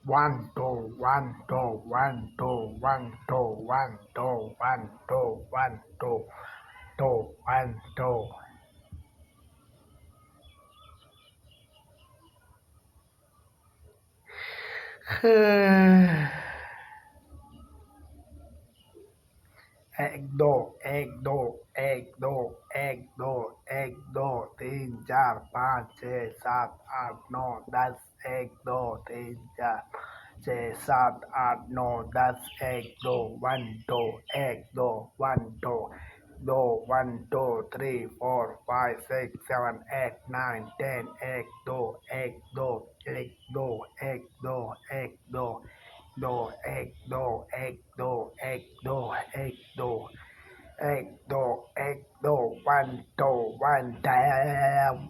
One, two, one, two, one, two, one, two, one, two, one, two, one, two, two, one, two. एक दो 3 4 5 6 7 8 9 10 1 2 3 4 6 7 8 9 10 1 2 1 2 1 2 3 4 5 6 7 8 9 10 एक दो 1 2 1 damn